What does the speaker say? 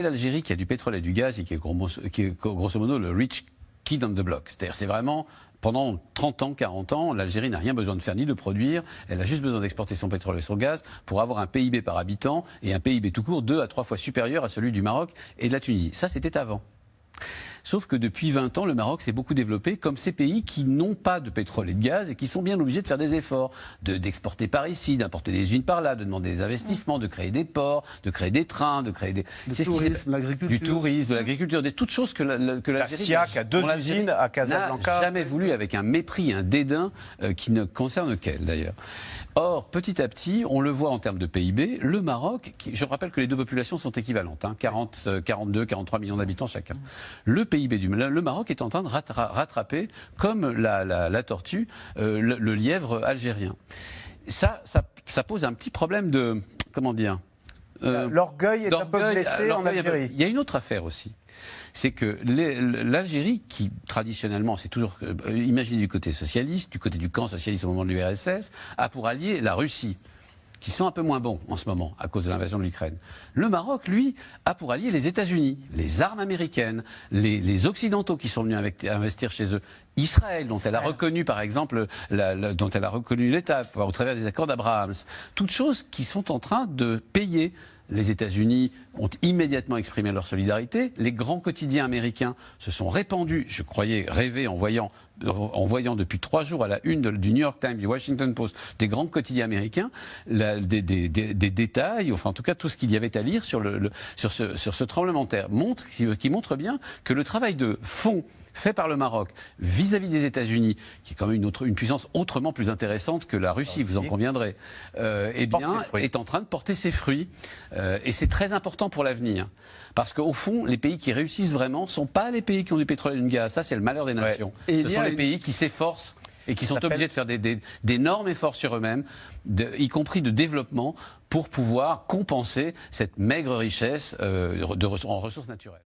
L'Algérie qui a du pétrole et du gaz et qui est grosso modo le rich kid on the block. C'est-à-dire c'est vraiment pendant 30 ans, 40 ans, l'Algérie n'a rien besoin de faire ni de produire, elle a juste besoin d'exporter son pétrole et son gaz pour avoir un PIB par habitant et un PIB tout court 2 à 3 fois supérieur à celui du Maroc et de la Tunisie. Ça c'était avant. Sauf que depuis 20 ans, le Maroc s'est beaucoup développé comme ces pays qui n'ont pas de pétrole et de gaz et qui sont bien obligés de faire des efforts, d'exporter par ici, d'importer des usines par là, de demander des investissements, de créer des ports, de créer des trains, de créer des... Du tourisme, de l'agriculture, des toutes choses que l'Algérie... La SIAC a 2 usines à Casablanca. N'a jamais voulu, avec un mépris, un dédain qui ne concerne qu'elle d'ailleurs. Or, petit à petit, on le voit en termes de PIB, le Maroc, je rappelle que les deux populations sont équivalentes, 42, 43 millions d'habitants chacun. Le PIB le Maroc est en train de rattraper, comme la tortue, le lièvre algérien. Ça pose un petit problème de... Comment dire l'orgueil est un peu blessé en Algérie. Il y a une autre affaire aussi. C'est que l'Algérie, qui traditionnellement, c'est toujours imaginé du côté socialiste, du côté du camp socialiste au moment de l'URSS, a pour allié la Russie, qui sont un peu moins bons en ce moment à cause de l'invasion de l'Ukraine. Le Maroc, lui, a pour allié les États-Unis, les armes américaines, les Occidentaux qui sont venus investir chez eux, Israël, dont elle a reconnu, par exemple, dont elle a reconnu l'État au travers des accords d'Abraham. Toutes choses qui sont en train de payer. Les États-Unis ont immédiatement exprimé leur solidarité. Les grands quotidiens américains se sont répandus. Je croyais rêver en voyant depuis 3 jours à la une du New York Times, du Washington Post, des grands quotidiens américains, des détails, enfin en tout cas tout ce qu'il y avait à lire sur ce tremblement de terre, qui montre bien que le travail de fond fait par le Maroc vis-à-vis des États-Unis, qui est quand même une puissance autrement plus intéressante que la Russie, vous en conviendrez, eh bien, est en train de porter ses fruits. Et c'est très important pour l'avenir. Parce qu'au fond, les pays qui réussissent vraiment ne sont pas les pays qui ont du pétrole et du gaz. Ça, c'est le malheur des nations. Ouais. Ce sont les pays qui s'efforcent et qui sont obligés de faire d'énormes efforts sur eux-mêmes, y compris de développement, pour pouvoir compenser cette maigre richesse en ressources naturelles.